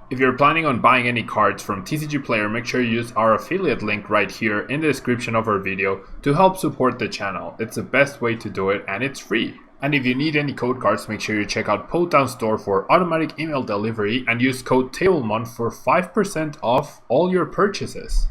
If you're planning on buying any cards from TCG Player, make sure you use our affiliate link right here in the description of our video to help support the channel. It's the best way to do it and it's free. And if you need any code cards, make sure you check out Potown Store for automatic email delivery and use code Tablemon for 5% off all your purchases.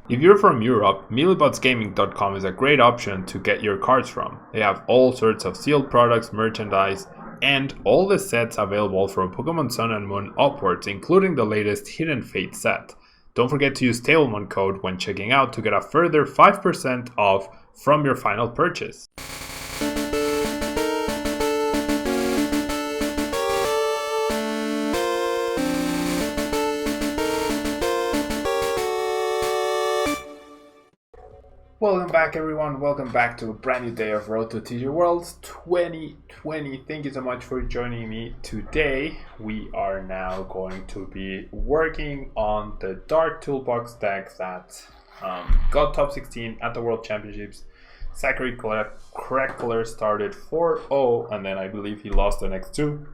If you're from Europe, mealybotsgaming.com is a great option to get your cards from. They have all sorts of sealed products, merchandise, and all the sets available from Pokemon Sun and Moon upwards, including the latest Hidden Fate set. Don't forget to use Tablemon code when checking out to get a further 5% off from your final purchase. Welcome back everyone, welcome back to a brand new day of Road to TCG Worlds 2020. Thank you so much for joining me today. We are now going to be working on the Dark Toolbox deck that got top 16 at the World Championships. Zachary Crackler started 4-0 and then I believe he lost the next two,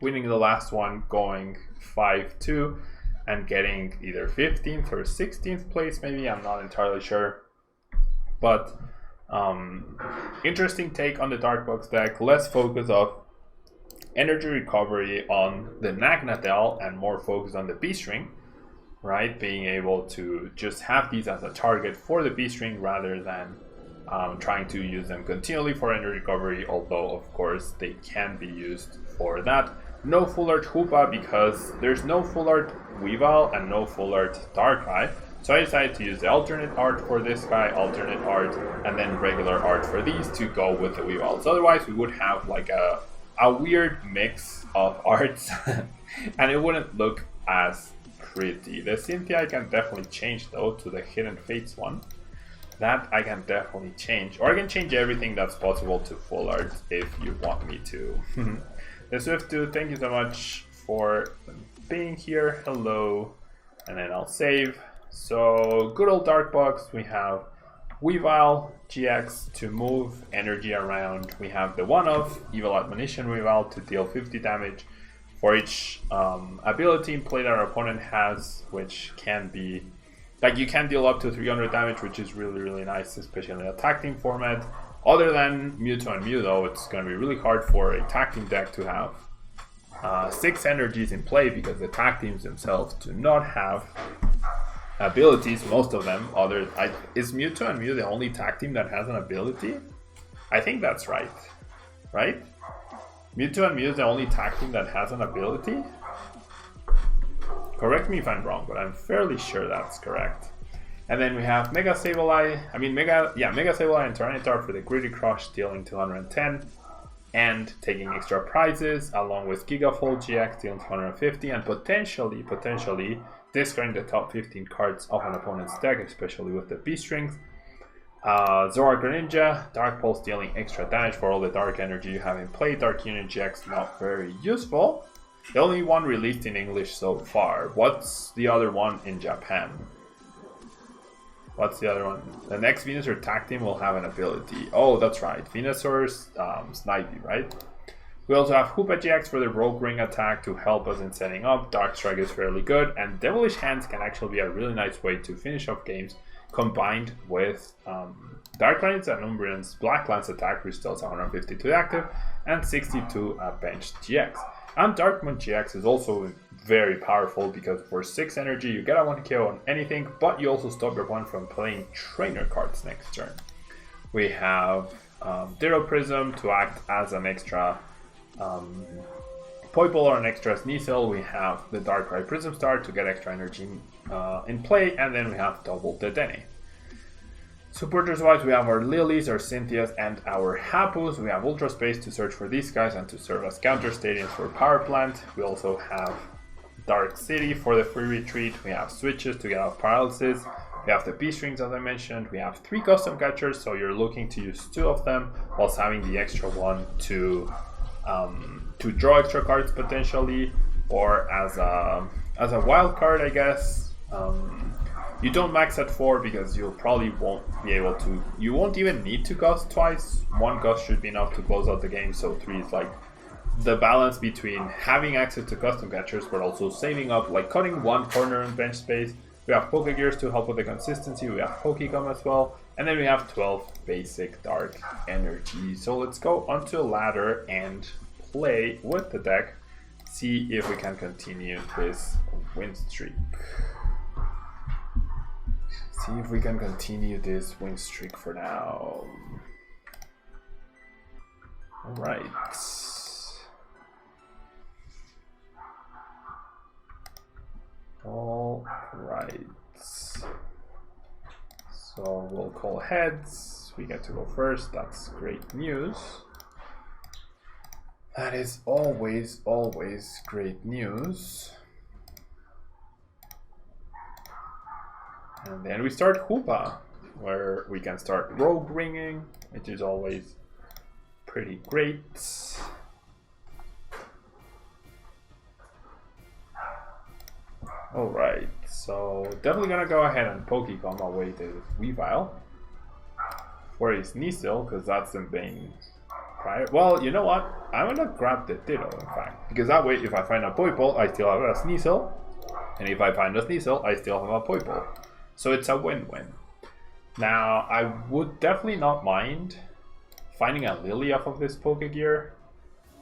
winning the last one, going 5-2 and getting either 15th or 16th place maybe, I'm not entirely sure. But interesting take on the Darkbox deck. Less focus of energy recovery on the Nagnadel and more focus on the B-string, right? Being able to just have these as a target for the B-string rather than trying to use them continually for energy recovery, although of course they can be used for that. No full art Hoopa because there's no full art Weavile and no full art Darkrai. So I decided to use the alternate art for this guy, alternate art, and then regular art for these to go with the Weaviles. Otherwise we would have like a weird mix of arts and it wouldn't look as pretty. The Cynthia I can definitely change though to the Hidden Fates one. That I can definitely change. Or I can change everything that's possible to full art if you want me to. The Swift Dude, thank you so much for being here. Hello. And then I'll save. So good old Darkbox, we have Weavile GX to move energy around. We have the one-off Evil Admonition Weavile to deal 50 damage for each ability in play that our opponent has, which can be, like you can deal up to 300 damage, which is really nice, especially in the attack team format. Other than Mewtwo and Mew though, it's going to be really hard for a tag team deck to have 6 energies in play because the tag teams themselves do not have abilities, most of them. Is Mewtwo and Mew the only tag team that has an ability? I think that's right. Right? Mewtwo and Mew is the only tag team that has an ability? Correct me if I'm wrong, but I'm fairly sure that's correct. And then we have Mega Sableye, Mega Sableye and Tyranitar for the Gritty Crush, dealing 210 and taking extra prizes, along with Gigafold GX dealing 250 and potentially discarding the top 15 cards of an opponent's deck, especially with the B-strings. Zoroark Greninja, Dark Pulse dealing extra damage for all the dark energy you have in play. Dark Union GX not very useful. The only one released in English so far. What's the other one in Japan? What's the other one? The next Venusaur tag team will have an ability. Oh, that's right. Venusaur's Snivy, right? We also have Hoopa GX for the Rogue Ring attack to help us in setting up. Dark Strike is fairly good, and Devilish Hands can actually be a really nice way to finish off games, combined with Dark Lance and Umbreon's Black Lance attack, which deals 152 active and 62 at bench GX. And Darkmoon GX is also very powerful because for 6 energy you get a 1KO on anything, but you also stop your opponent from playing trainer cards next turn. We have Ditto Prism to act as an extra Poipole or an extra Sneasel. We have the Darkrai Prism Star to get extra energy in play, and then we have double the Dedenne. Supporters wise, we have our Lilies, our Cynthias, and our Hapus. We have Ultra Space to search for these guys and to serve as counter stadiums for Power Plant. We also have Dark City for the free retreat. We have switches to get off paralysis. We have the B-strings as I mentioned. We have 3 custom catchers, so you're looking to use 2 of them whilst having the extra one to draw extra cards potentially, or as a wild card, I guess. You don't max at 4 because you probably won't be able to. You won't even need to gust twice. 1 gust should be enough to close out the game. So 3 is like the balance between having access to custom catchers but also saving up, like cutting one corner in bench space. We have Pokegears to help with the consistency, we have Pokegum as well, and then we have 12 basic dark energy. So let's go onto a ladder and play with the deck, see if we can continue this win streak. See if we can continue this win streak for now. Alright. Alright. So we'll call heads. We get to go first. That's great news. That is always great news. And then we start Hoopa, where we can start rogue ringing, which is always pretty great. Alright, so definitely gonna go ahead and Pokegum away the Weavile for his Sneasel, because that's the main prior. Well, you know what? I'm gonna grab the Ditto, in fact, because that way if I find a Poipole, I still have a Sneasel, and if I find a Sneasel, I still have a Poipole. So it's a win-win. Now, I would definitely not mind finding a Lily off of this Pokegear,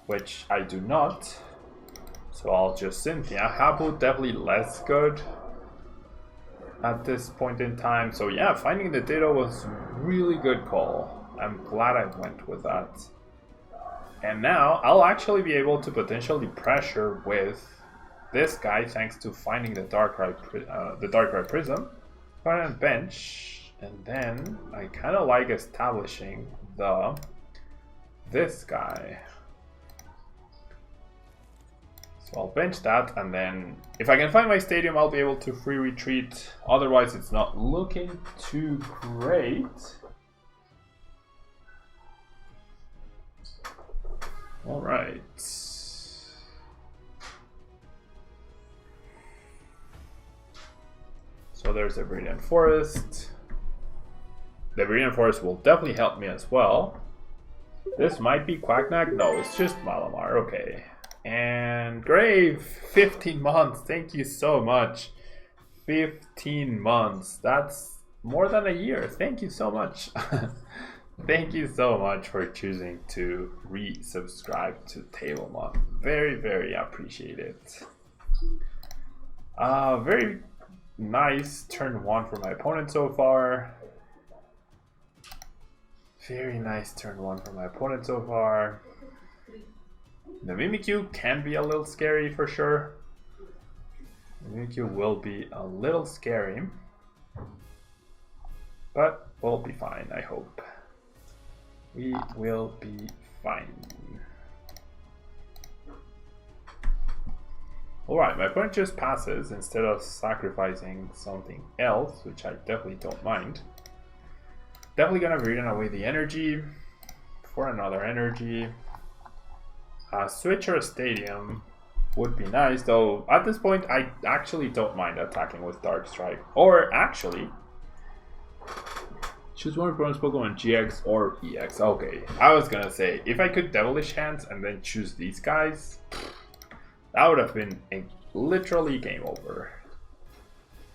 which I do not. So I'll just Cynthia. Habu definitely less good at this point in time. So yeah, finding the Ditto was a really good call. I'm glad I went with that. And now I'll actually be able to potentially pressure with this guy thanks to finding the Darkrai Prism. Go ahead and bench, and then I kind of like establishing this guy. So I'll bench that, and then if I can find my stadium, I'll be able to free retreat. Otherwise, it's not looking too great. All right. So there's the Viridian Forest. The Viridian Forest will definitely help me as well. This might be Quacknag. No, it's just Malamar. Okay. And Grave, 15 months. Thank you so much. 15 months. That's more than a year. Thank you so much. Thank you so much for choosing to resubscribe to Tablemon. Very, very appreciate it. Very nice turn one for my opponent so far. Very nice turn one for my opponent so far. The Mimikyu can be a little scary for sure. The Mimikyu will be a little scary. But we'll be fine, I hope. We will be fine. Alright, my opponent just passes instead of sacrificing something else, which I definitely don't mind. Definitely gonna Viridian away the energy for another energy. A switch or a stadium would be nice, though at this point I actually don't mind attacking with Dark Strike. Or actually, choose one opponent's Pokemon GX or EX. Okay, I was gonna say, if I could Devilish Hands and then choose these guys, that would have been literally game over.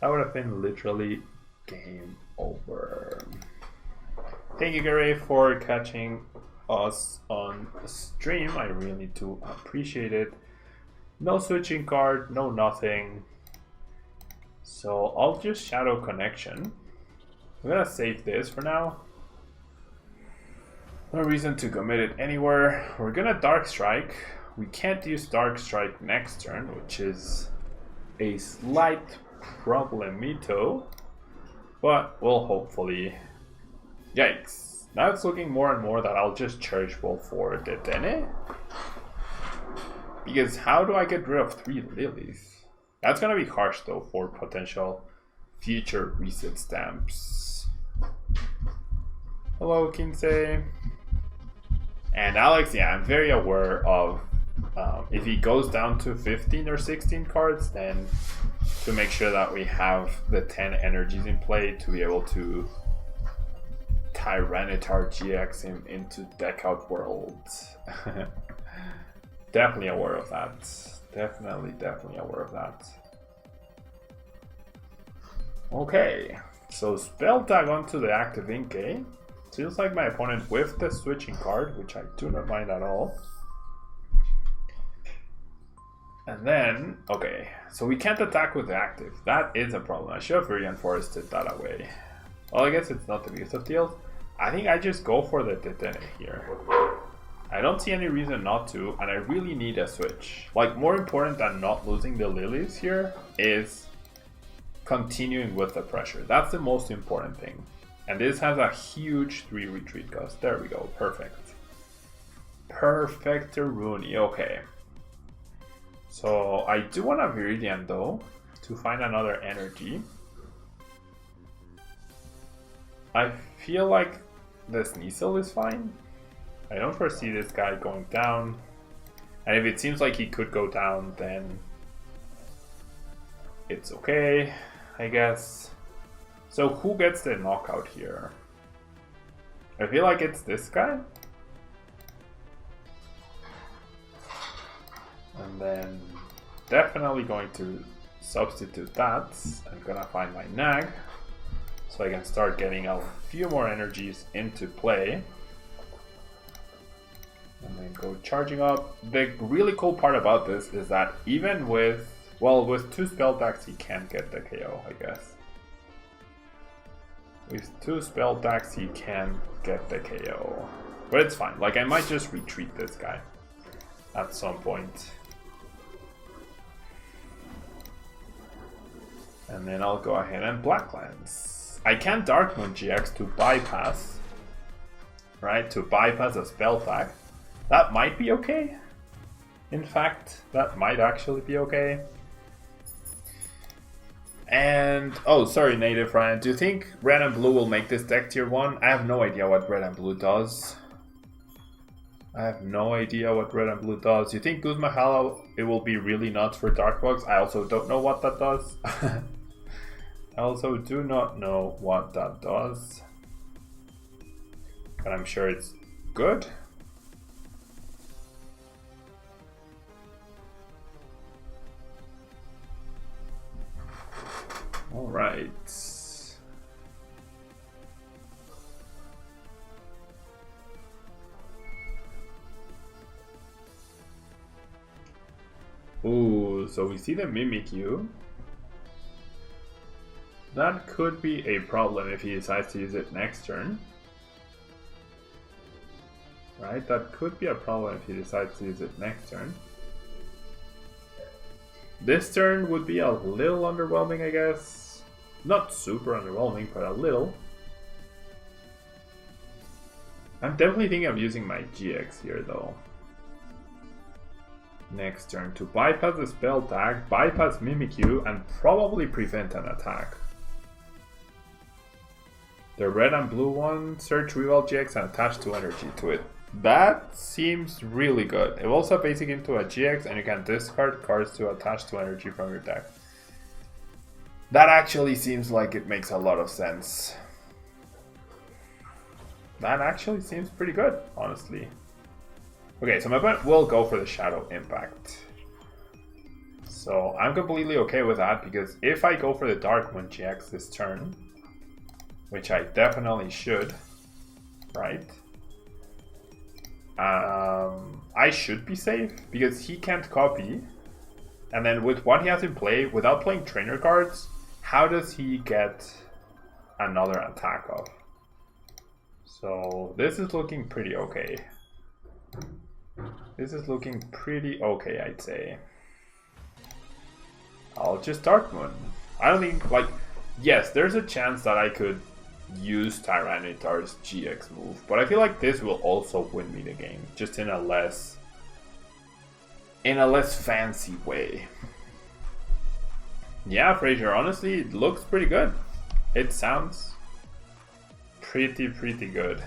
That would have been literally game over. Thank you, Gary, for catching us on stream. I really do appreciate it. No switching card, no nothing. So I'll just Shadow Connection. I'm gonna save this for now. No reason to commit it anywhere. We're gonna Dark Strike. We can't use Dark Strike next turn, which is a slight problemito, but we'll hopefully... Yikes. Now it's looking more and more that I'll just Church Ball for the Dene. Because how do I get rid of 3 Lilies? That's gonna be harsh though for potential future reset stamps. Hello, Kinsey. And Alex, yeah, I'm very aware of if he goes down to 15 or 16 cards, then to make sure that we have the 10 energies in play to be able to Tyranitar GX him into Deck Out Worlds. Definitely aware of that. Definitely aware of that. Okay, so spell tag onto the active Inkay. Feels like my opponent with the switching card, which I do not mind at all. And then, okay, so we can't attack with the active. That is a problem. I should have reinforced that away. Well, I guess it's not the biggest of deals. I think I just go for the Detene here. I don't see any reason not to, and I really need a switch. Like, more important than not losing the lilies here is continuing with the pressure. That's the most important thing. And this has a huge 3 retreat cost. There we go, perfect. Perfect Rooney, okay. So I do want a Viridian though, to find another energy. I feel like the Sneasel is fine. I don't foresee this guy going down. And if it seems like he could go down, then it's okay, I guess. So who gets the knockout here? I feel like it's this guy. And then definitely going to substitute that. I'm gonna find my Nag, so I can start getting a few more energies into play. And then go charging up. The really cool part about this is that even with, well, with 2 spell tags he can't get the KO, I guess. With 2 spell tags he can get the KO. But it's fine, like I might just retreat this guy at some point. And then I'll go ahead and Blacklands. I can Darkmoon GX to bypass, right? To bypass a spell tag. That might be okay. In fact, that might actually be okay. And, oh, sorry, Native Ryan. Do you think red and blue will make this deck tier 1? I have no idea what red and blue does. I have no idea what red and blue does. You think Guzma Hala, it will be really nuts for Darkbox? I also don't know what that does. I also do not know what that does. But I'm sure it's good. All right. Ooh, so we see the Mimikyu. That could be a problem if he decides to use it next turn. Right, that could be a problem if he decides to use it next turn. This turn would be a little underwhelming, I guess. Not super underwhelming, but a little. I'm definitely thinking of using my GX here, though. Next turn to bypass the spell tag, bypass Mimikyu, and probably prevent an attack. The red and blue one, search Rival GX and attach 2 energy to it. That seems really good. It will also basic into a GX and you can discard cards to attach 2 energy from your deck. That actually seems like it makes a lot of sense. That actually seems pretty good, honestly. Okay, so my opponent will go for the Shadow Impact. So I'm completely okay with that, because if I go for the Darkmoon GX this turn, which I definitely should, right? I should be safe, because he can't copy. And then with what he has in play, without playing trainer cards, how does he get another attack off? So this is looking pretty okay. This is looking pretty okay, I'd say. I'll just Darkmoon. I don't think, like, yes, there's a chance that I could use Tyranitar's GX move, but I feel like this will also win me the game, just in a less fancy way. Yeah, Fraser, honestly, it looks pretty good. It sounds pretty good.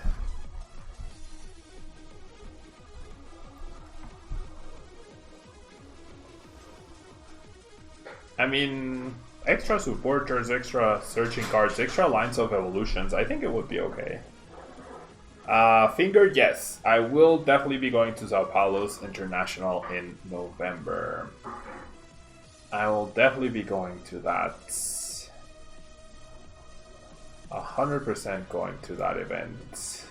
I mean, extra supporters, extra searching cards, extra lines of evolutions, I think it would be okay. Finger, yes. I will definitely be going to Sao Paulo's International in November. I will definitely be going to that. 100% going to that event.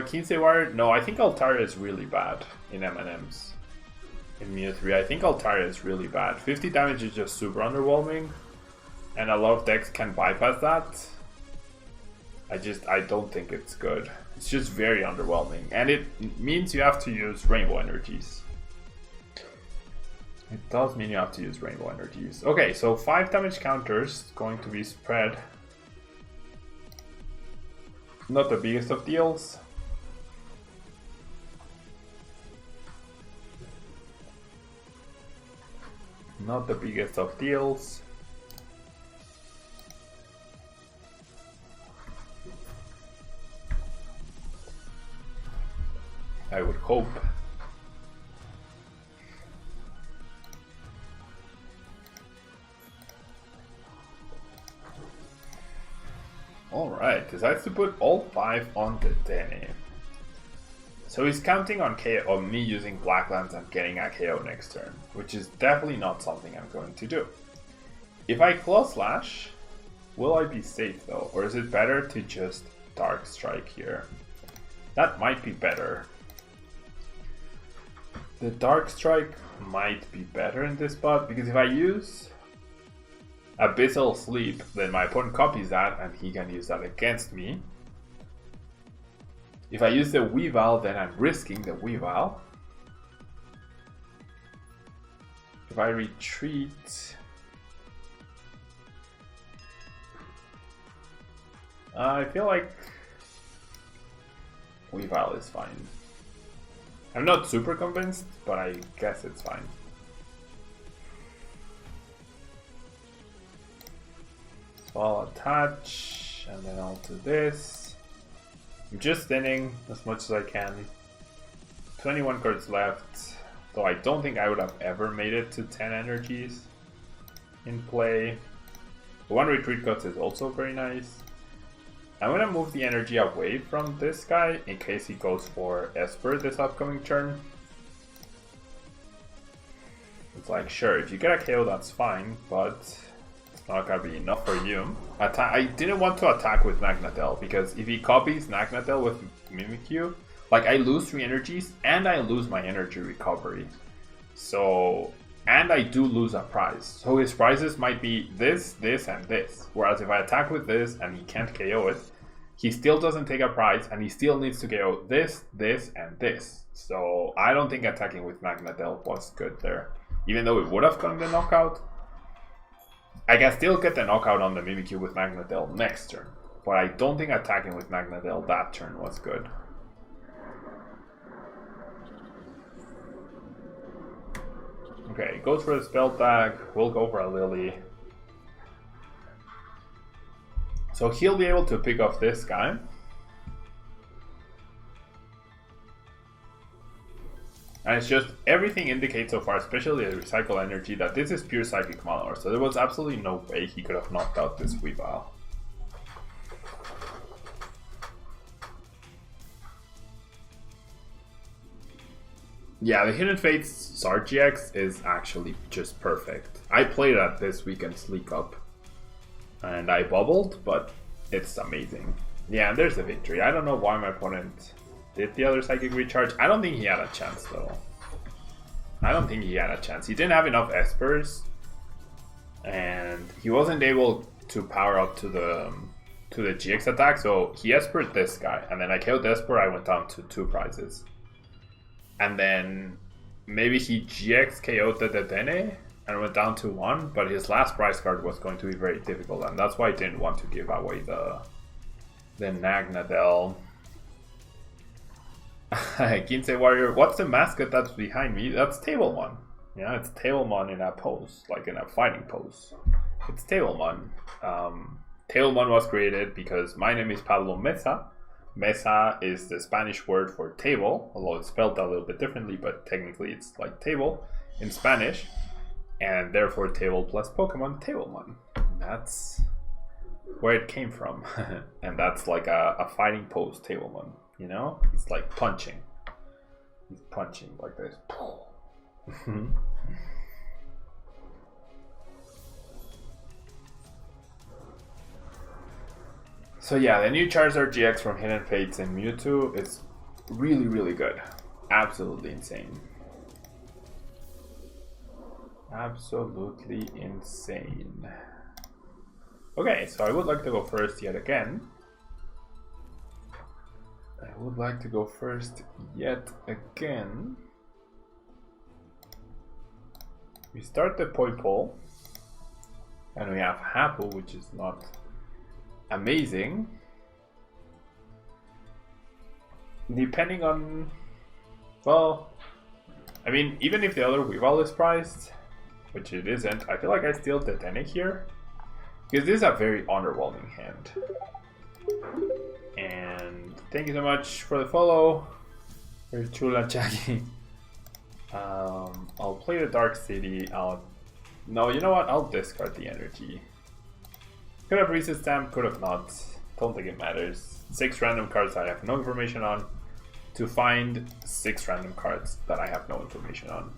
Kinsey Wire? No, I think Altaria is really bad in M&Ms. In Mew 3, I think Altaria is really bad. 50 damage is just super underwhelming, and a lot of decks can bypass that. I don't think it's good. It's just very underwhelming, and it means you have to use Rainbow Energies. It does mean you have to use Rainbow Energies. Okay, so 5 damage counters going to be spread. Not the biggest of deals. Not the biggest of deals. I would hope. Alright, decides to put all 5 on the Dene. So he's counting on me using Blacklands and getting a KO next turn, which is definitely not something I'm going to do. If I Claw Slash, will I be safe though? Or is it better to just Dark Strike here? That might be better. The Dark Strike might be better in this spot, because if I use Abyssal Sleep, then my opponent copies that and he can use that against me. If I use the Weavile, then I'm risking the Weavile. If I retreat, I feel like Weavile is fine. I'm not super convinced, but I guess it's fine. So I'll attach, and then I'll do this. I'm just thinning as much as I can. 21 cards left, though I don't think I would have ever made it to 10 energies in play. The 1 retreat cost is also very nice. I'm gonna move the energy away from this guy in case he goes for Esper this upcoming turn. It's like, sure, if you get a KO, that's fine, but it's not gonna be enough for you. I didn't want to attack with Nagnadel, because if he copies Nagnadel with Mimikyu, like, I lose 3 energies and I lose my energy recovery. So, and I do lose a prize. So his prizes might be this, this, and this. Whereas if I attack with this and he can't KO it, he still doesn't take a prize and he still needs to KO this, this, and this. So I don't think attacking with Nagnadel was good there. Even though it would have gotten the knockout, I can still get the knockout on the Mimikyu with Nagnadel next turn. But I don't think attacking with Nagnadel that turn was good. Okay, goes for a spell tag, we'll go for a Lily. So he'll be able to pick off this guy. And it's just, everything indicates so far, especially the recycle energy, that this is pure Psychic Malware. So there was absolutely no way he could have knocked out this Weavile. Yeah, the Hidden Fates Sargx is actually just perfect. I played at this weekend's League Cup and I bubbled, but it's amazing. Yeah, there's the victory. I don't know why my opponent did the other Psychic Recharge. I don't think he had a chance though. I don't think he had a chance. He didn't have enough Espers and he wasn't able to power up to the GX attack, so he Espered this guy and then I killed Esper. I went down to 2 prizes. And then maybe he GX KO'd the Dedenne and went down to 1, but his last prize card was going to be very difficult, and that's why I didn't want to give away the Nagnadel. Kinsey Warrior, what's the mascot that's behind me? That's Tablemon. Yeah, it's Tablemon in a pose, like in a fighting pose. It's Tablemon. Tablemon was created because my name is Pablo Mesa. Mesa is the Spanish word for table, although it's spelled a little bit differently, but technically it's like table in Spanish. and therefore table plus Pokemon Tablemon. That's where it came from. And that's like a fighting pose Tablemon, you know? It's like punching. He's punching like this. So yeah, the new Charizard GX from Hidden Fates and Mewtwo is really, really good. Absolutely insane. Absolutely insane. Okay, so I would like to go first yet again. We start the Poipole, and we have Hapu, which is not amazing. Depending on, well, I mean, even if the other Weavile is priced, which it isn't, I feel like I still Tetanic here, because this is a very underwhelming hand. And thank you so much for the follow. Very chula Jackie. I'll play the Dark City. No, you know what? I'll discard the energy. Could have reset stamp, could have not. Don't think it matters. 6 random cards I have no information on. To find 6 random cards that I have no information on.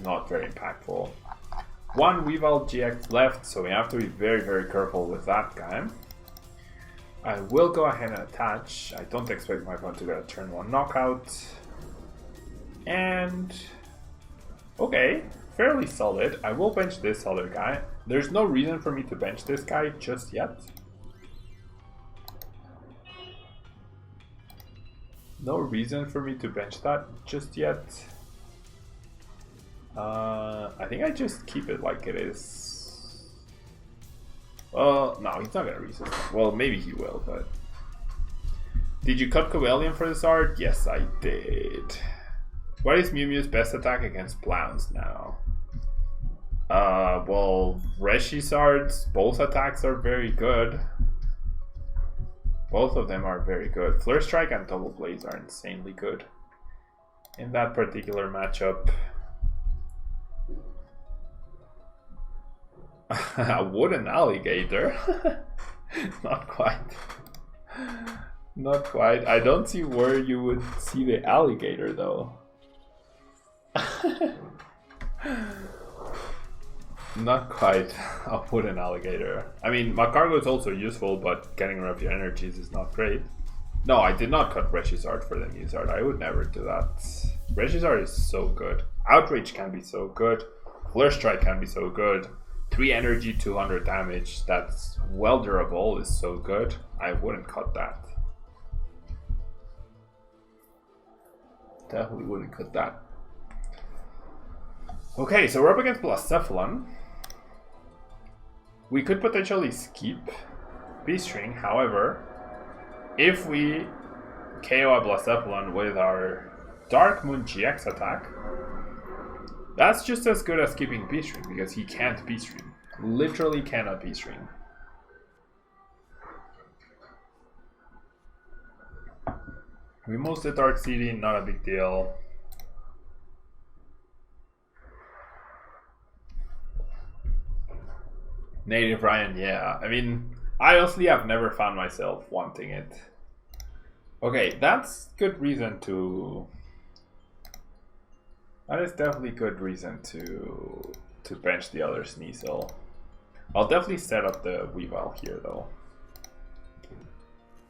Not very impactful. 1 Weavile GX left, so we have to be very, very careful with that guy. I will go ahead and attach. I don't expect my opponent to get a turn 1 knockout. And okay, fairly solid. I will bench this other guy. There's no reason for me to bench this guy just yet. No reason for me to bench that just yet. I think I just keep it like it is. Well, no, he's not gonna resist. Well, maybe he will, but... Did you cut Covelian for this art? Yes, I did. What is Mew Mew's best attack against Blounce now? Well, Reshizzard's both attacks are very good. Both of them are very good. Flare Strike and Double Blaze are insanely good in that particular matchup. A wooden alligator? Not quite. Not quite. I don't see where you would see the alligator though. Not quite a wooden alligator. I mean, Macargo is also useful, but getting rid of your energies is not great. No, I did not cut Reshizzard for the Mewzard. I would never do that. Reshizzard is so good. Outrage can be so good. Flare Strike can be so good. 3 energy, 200 damage. That's well durable is so good. I wouldn't cut that. Definitely wouldn't cut that. Okay, so we're up against Blacephalon. We could potentially skip B-String, however, if we KO a Blacephalon with our Dark Moon GX attack, that's just as good as skipping B-String, because he can't B-String. Literally cannot B-String. We moved the Dark City, not a big deal. Native Ryan, yeah. I mean, I honestly have never found myself wanting it. Okay, that's good reason to... That is definitely good reason to bench the other Sneasel. I'll definitely set up the Weavile here though.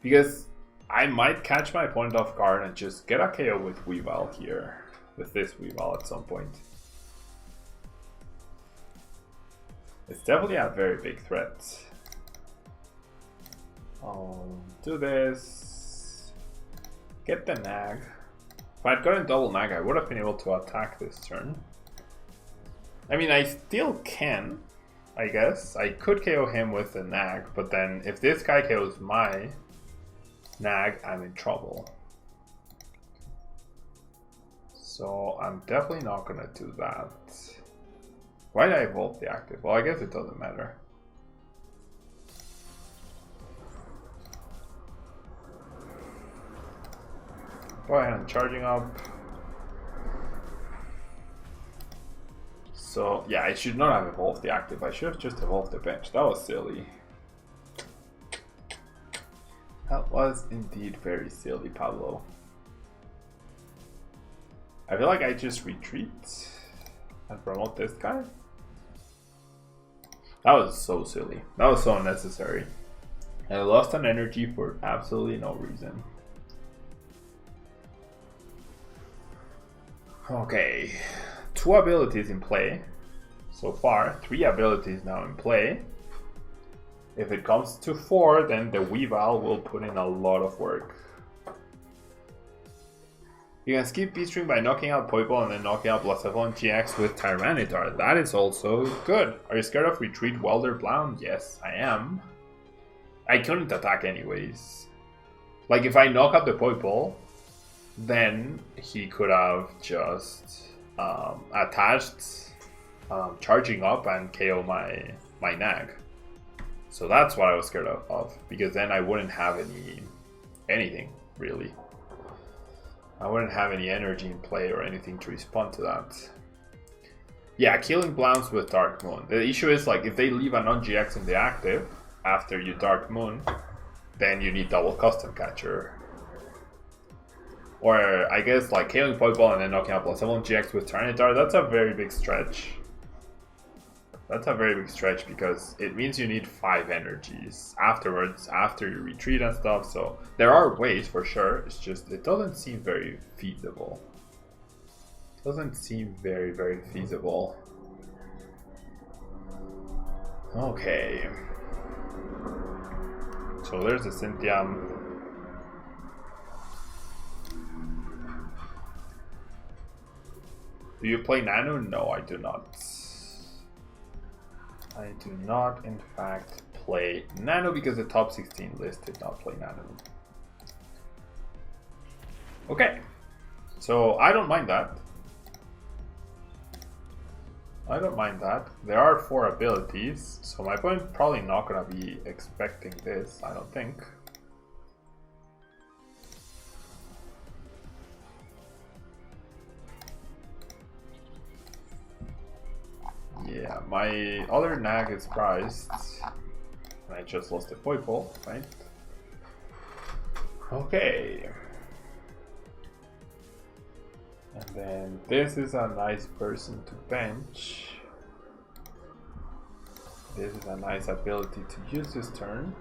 Because I might catch my opponent off guard and just get a KO with Weavile here. With this Weavile at some point. It's definitely a very big threat. I'll do this. Get the Nag. If I'd gotten double Nag, I would have been able to attack this turn. I mean, I still can, I guess. I could KO him with the Nag, but then if this guy KOs my Nag, I'm in trouble. So I'm definitely not gonna do that. Why did I evolve the active? Well, I guess it doesn't matter. Go ahead and charging up. So yeah, I should not have evolved the active. I should have just evolved the bench. That was silly. That was indeed very silly, Pablo. I feel like I just retreat and promote this guy. That was so silly. That was so unnecessary. I lost an energy for absolutely no reason. Okay, 2 abilities in play. So far, 3 abilities now in play. If it comes to 4, then the Weavile will put in a lot of work. You can skip B-String by knocking out Poipole and then knocking out Blacephalon GX with Tyranitar. That is also good. Are you scared of Retreat Welder Blound? Yes, I am. I couldn't attack anyways. Like, if I knock out the Poipole, then he could have just attached charging up and KO my Nag. So that's what I was scared of, because then I wouldn't have anything really. I wouldn't have any energy in play or anything to respond to that. Yeah, killing Blounds with Dark Moon. The issue is, like, if they leave a non-GX in the active after you Dark Moon, then you need double Custom Catcher. Or I guess like killing Poipole and then knocking out Blacephalon GX with Tyranitar, that's a very big stretch. That's a very big stretch because it means you need 5 energies afterwards, after you retreat and stuff. So there are ways for sure. It's just, it doesn't seem very feasible. It doesn't seem very, very feasible. Okay. So there's the Cynthium. Do you play Nano? No, I do not. I do not, in fact, play Nano because the top 16 list did not play Nano. Okay, so I don't mind that. I don't mind that. There are 4 abilities, so my opponent probably not gonna be expecting this, I don't think. Yeah, my other Nag is prized, and I just lost a Poipole, right? Okay. And then this is a nice person to bench. This is a nice ability to use this turn.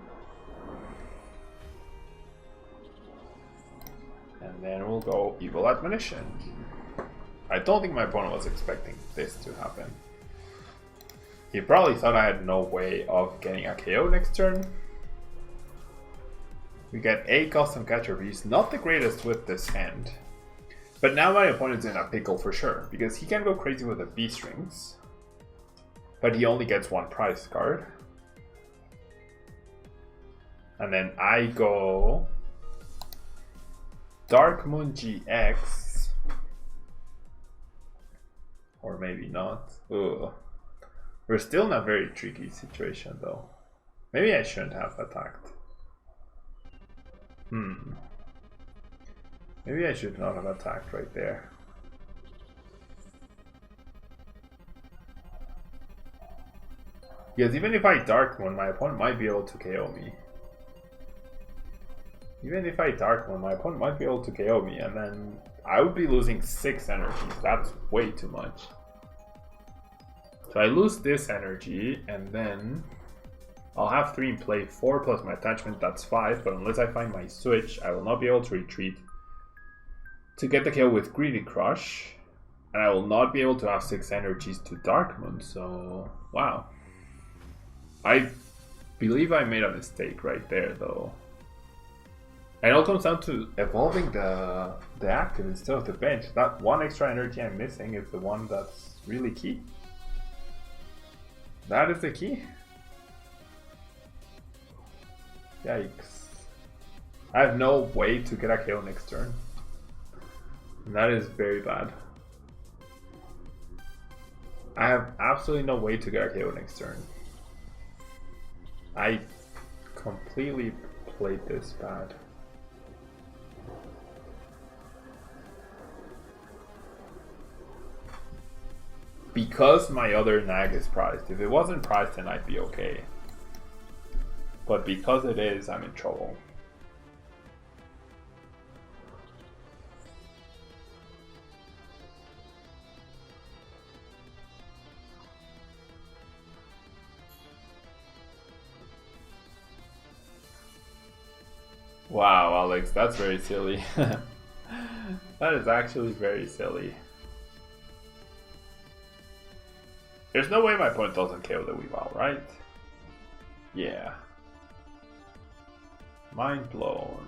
And then we'll go Evil Admonition. I don't think my opponent was expecting this to happen. He probably thought I had no way of getting a KO next turn. We get a Custom Catcher Beast, not the greatest with this hand. But now my opponent's in a pickle for sure, because he can go crazy with the B-Strings. But he only gets 1 prize card. And then I go Dark Moon GX. Or maybe not. Ugh. We're still in a very tricky situation though. Maybe I shouldn't have attacked. Maybe I should not have attacked right there. Because even if I Dark Moon, my opponent might be able to KO me. Even if I Dark Moon, my opponent might be able to KO me, and then I would be losing 6 energies. That's way too much. So I lose this energy, and then I'll have 3 in play, 4 plus my attachment, that's 5, but unless I find my switch, I will not be able to retreat to get the kill with Greedy Crush, and I will not be able to have 6 energies to Dark Moon, so wow. I believe I made a mistake right there though. And it all comes down to evolving the active instead of the bench. That 1 extra energy I'm missing is the one that's really key. That is the key. Yikes. I have no way to get a KO next turn. And that is very bad. I have absolutely no way to get a KO next turn. I completely played this bad. because my other nag is priced. If it wasn't priced, then I'd be okay. But because it is, I'm in trouble. Wow, Alex, that's very silly. That is actually very silly. There's no way my opponent doesn't KO the Weavile, right? Yeah. Mind blown.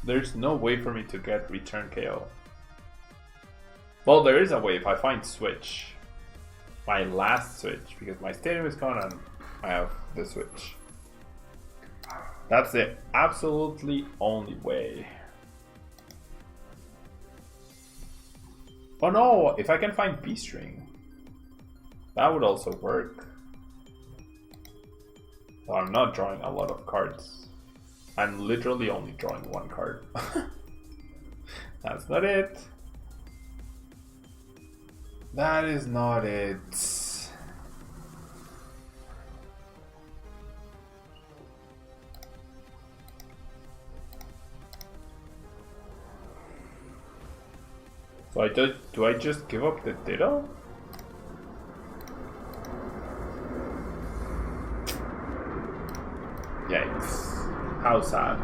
There's no way for me to get return KO. Well, there is a way if I find switch. My last switch, because my stadium is gone and I have the switch. That's the absolutely only way. Oh no, if I can find B-string, that would also work. So I'm not drawing a lot of cards. I'm literally only drawing one card. That's not it. That is not it. So do I just give up the Ditto? Yikes. How sad.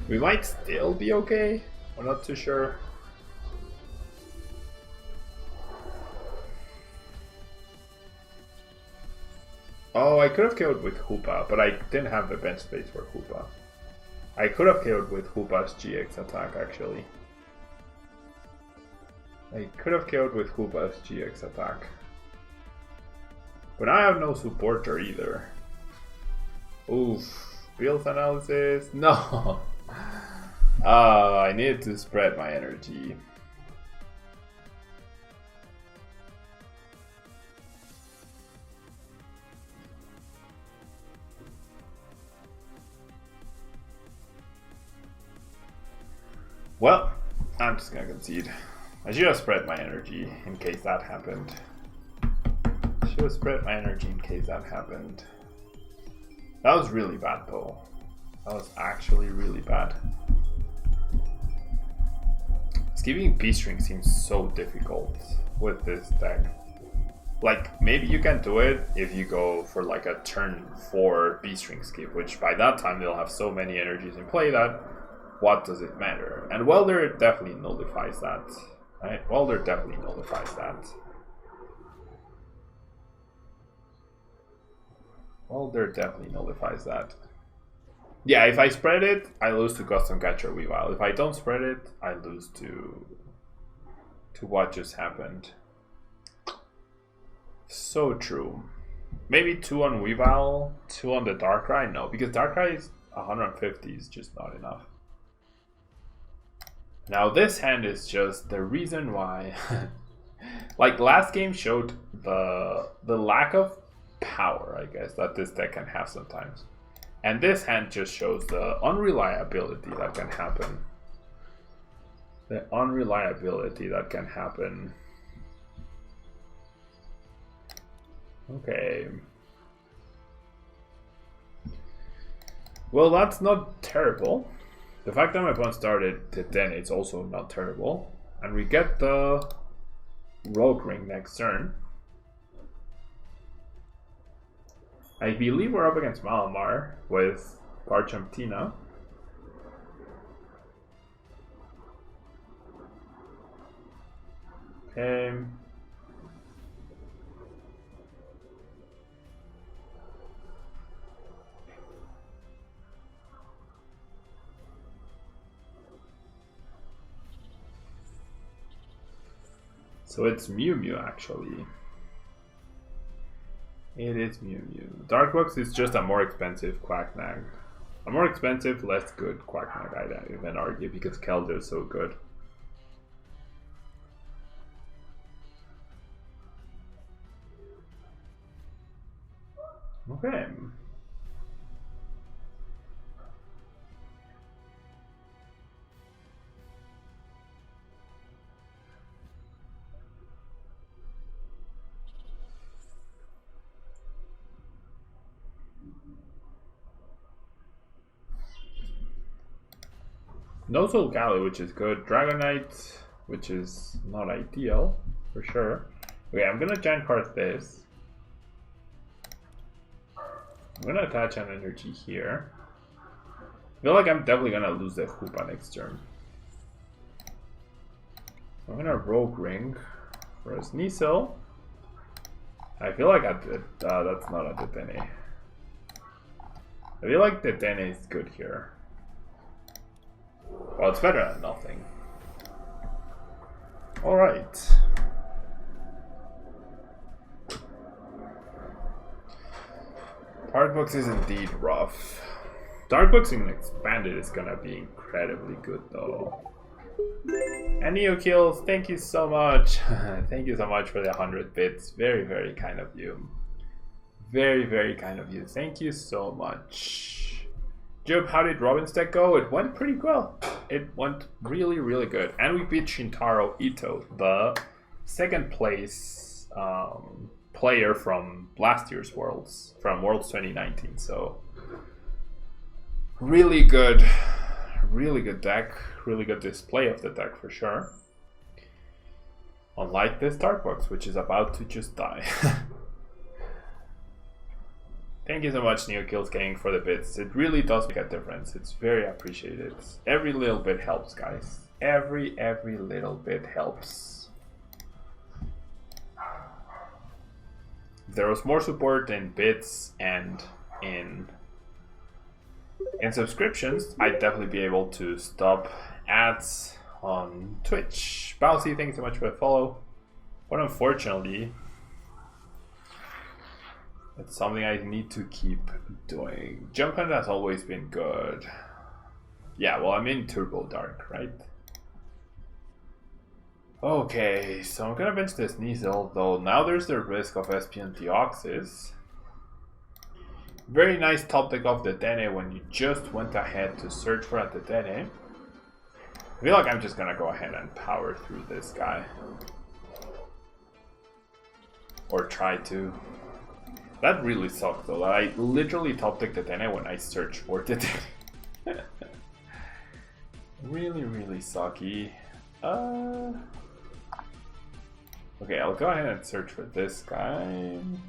We might still be okay. We're not too sure. Oh, I could have killed with Hoopa, but I didn't have the bench space for Hoopa. I could have killed with Hoopa's GX attack, actually. I could have killed with Hoopa's GX attack. But I have no supporter either. Oof. Build analysis? No! I needed to spread my energy. Well, I'm just gonna concede. I should have spread my energy in case that happened. Should have spread my energy in case that happened. That was really bad though. That was actually really bad. Skipping B-string seems so difficult with this deck. Like, maybe you can do it if you go for like a turn 4 B-string skip, which by that time they'll have so many energies in play that what does it matter? And Welder definitely nullifies that. Right? Welder definitely nullifies that. Welder definitely nullifies that. Yeah, if I spread it, I lose to Custom Catcher Weavile. If I don't spread it, I lose to what just happened. So true. Maybe 2 on Weavile, 2 on the Darkrai? No, because Darkrai is 150 is just not enough. Now this hand is just the reason why. Like last game showed the lack of power, I guess, that this deck can have sometimes. And this hand just shows the unreliability that can happen. The unreliability that can happen. Okay. Well, that's not terrible. The fact that my opponent started to 10, it's also not terrible. And we get the Rogue Ring next turn. I believe we're up against Malamar with Garchomp. Okay. So it's Mew Mew actually. It is Mew Mew. Darkbox is just a more expensive Quacknag. A more expensive, less good Quacknag, I'd even argue, because Keldeo is so good. Okay. No Soul Galley, which is good. Dragonite, which is not ideal, for sure. Okay, I'm gonna giant card this. I'm gonna attach an energy here. I feel like I'm definitely gonna lose the Hoopa next turn. I'm gonna Rogue Ring for a Sneasel. I feel like that's not a Dedenne. I feel like Dedenne is good here. Well, it's better than nothing. Alright. Darkbox is indeed rough. Darkboxing expanded is gonna be incredibly good though. And Neo Kills, thank you so much. Thank you so much for the 100 bits. Very, very kind of you. Very, very kind of you. Thank you so much. Job, how did Robin's deck go? It went pretty well. It went really, really good. And we beat Shintaro Ito, the second place player from last year's Worlds, from Worlds 2019. So really good deck, really good display of the deck for sure. Unlike this Darkbox, which is about to just die. Thank you so much, Neo Kills Gang, for the bits. It really does make a difference. It's very appreciated. Every little bit helps, guys. Every little bit helps. If there was more support in bits and in subscriptions, I'd definitely be able to stop ads on Twitch. Bouncy, thank you so much for the follow. But unfortunately, it's something I need to keep doing. Jump Hunt has always been good. Yeah, well, I'm in Turbo Dark, right? Okay, so I'm gonna bench this Sneasel, though now there's the risk of SPN Deoxys. Very nice top deck of the Dedenne when you just went ahead to search for a Dedenne. I feel like I'm just gonna go ahead and power through this guy. Or try to. That really sucked though. I literally top decked the Dedenne when I searched for the Dedenne. Really sucky. Okay, I'll go ahead and search for this guy. I'm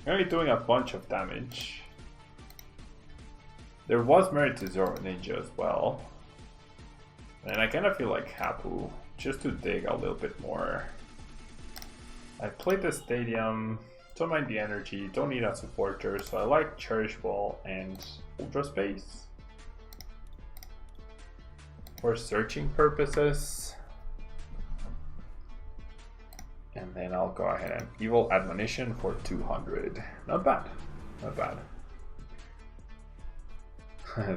gonna be doing a bunch of damage. There was merit to Zoro Ninja as well. And I kind of feel like Hapu, just to dig a little bit more. I played the Stadium. Don't mind the energy, don't need a supporter, so I like Cherish Ball and Ultra Space for searching purposes. And then I'll go ahead and Evil Admonition for 200. Not bad, not bad.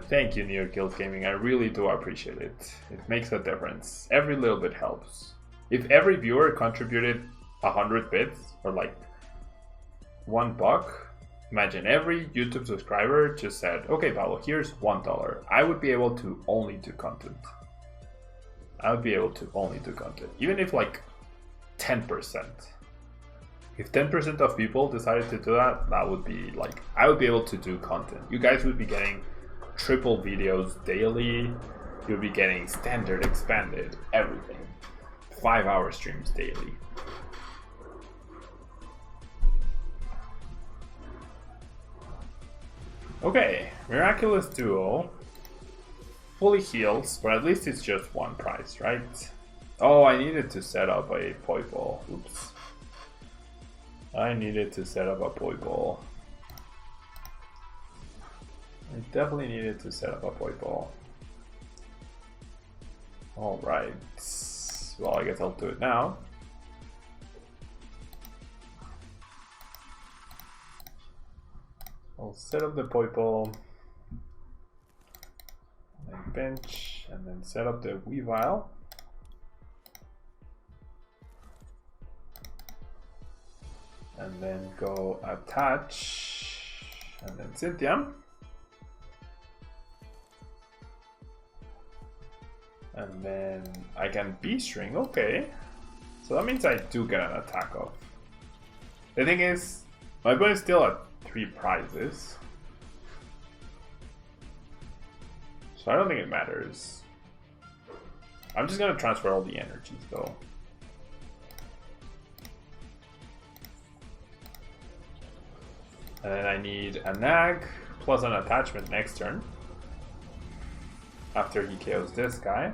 Thank you, Neo Kills Gaming, I really do appreciate it. It makes a difference. Every little bit helps. If every viewer contributed 100 bits, or like $1, imagine every YouTube subscriber just said, okay, Paolo, here's $1. I would be able to only do content. I would be able to only do content. Even if like 10%. If 10% of people decided to do that, that would be like, I would be able to do content. You guys would be getting triple videos daily. You'll be getting standard, expanded, everything. 5-hour streams daily. Okay, Miraculous Duo fully heals, but at least it's just one price, right? Oh, I needed to set up a Poi Ball. Oops. I needed to set up a Poi Ball. I definitely needed to set up a Poi Ball. Alright. Well, I guess I'll do it now. I'll set up the Poi Ball, and then bench, and then set up the Weavile. And then go attach And then Cynthia. And then I can B-string, okay. So that means I do get an attack off. The thing is, my opponent is still at 3 prizes. So I don't think it matters. I'm just gonna transfer all the energies though. And then I need a nag plus an attachment next turn. After he KOs this guy.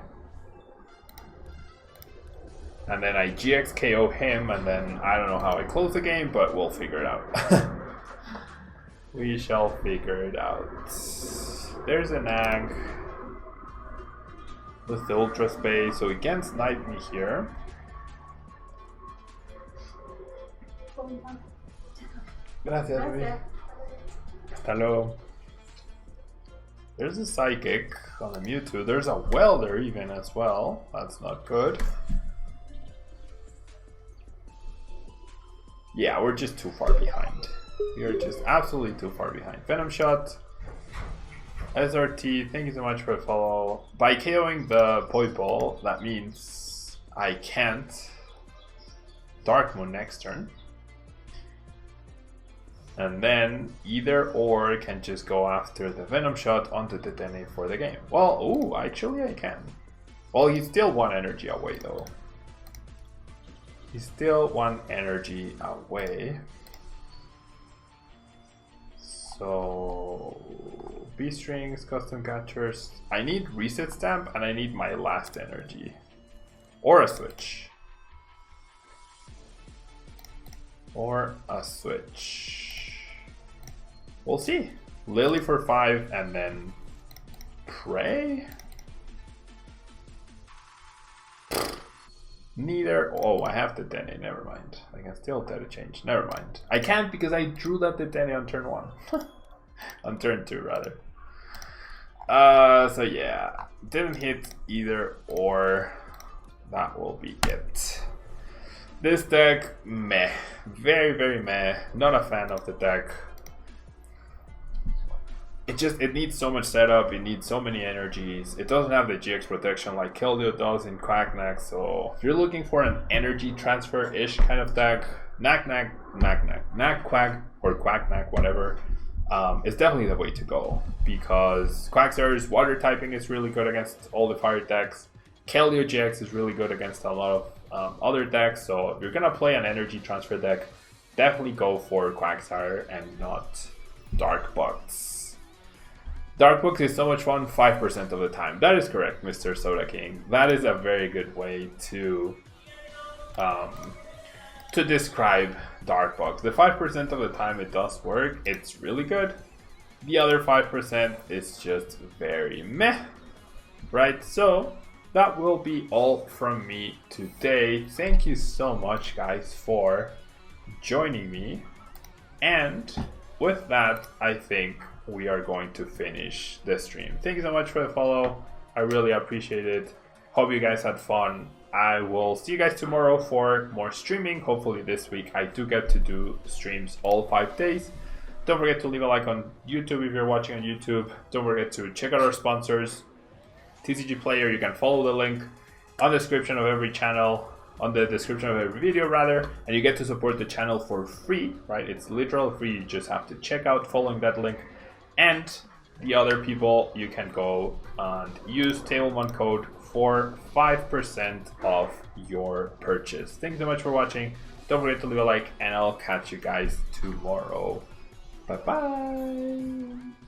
And then I GX KO him, and then I don't know how I close the game, but we'll figure it out. We shall figure it out. There's a nag with the Ultra Space, so he can snipe me here. Gracias, baby. Hello. There's a Psychic on the Mewtwo. There's a Welder even as well. That's not good. Yeah, we're just too far behind. We're just absolutely too far behind. Venom Shot. SRT, thank you so much for the follow. By KOing the Poi Ball, that means I can't Dark Moon next turn. And then either or can just go after the Venom Shot onto the Dene for the game. Well, ooh, actually I can. Well, he's still 1 energy away though. He's still 1 energy away. So B-strings, custom catchers. I need reset stamp and I need my last energy. Or a switch. Or a switch. We'll see. Lily for 5 and then Prey? Neither. Oh, I have the Dene, never mind. I can still data change, never mind. I can't because I drew that the Dene on turn 1. On turn 2 rather. So yeah, didn't hit either or. That will be it. This deck, meh. Very, very meh. Not a fan of the deck. It needs so much setup, it needs so many energies. It doesn't have the GX protection like Keldeo does in Quacknack, so if you're looking for an energy transfer-ish kind of deck, Knack Quack, or Quacknack, whatever, is definitely the way to go. Because Quagsir's water typing is really good against all the fire decks. Keldeo GX is really good against a lot of other decks, so if you're gonna play an energy transfer deck, definitely go for Quagsire and not Darkbox. Darkbox is so much fun 5% of the time. That is correct, Mr. Soda King. That is a very good way to describe Darkbox. The 5% of the time it does work, it's really good. The other 5% is just very meh. Right, so that will be all from me today. Thank you so much, guys, for joining me. And with that, I think we are going to finish the stream. Thank you so much for the follow. I really appreciate it. Hope you guys had fun. I will see you guys tomorrow for more streaming. Hopefully this week I do get to do streams all 5 days. Don't forget to leave a like on YouTube if you're watching on YouTube. Don't forget to check out our sponsors. TCG Player, you can follow the link on the description of every channel, on the description of every video rather, and you get to support the channel for free, right? It's literally free. You just have to check out following that link. And the other people, you can go and use Tablemon code for 5% off your purchase. Thank you so much for watching. Don't forget to leave a like, and I'll catch you guys tomorrow. Bye bye.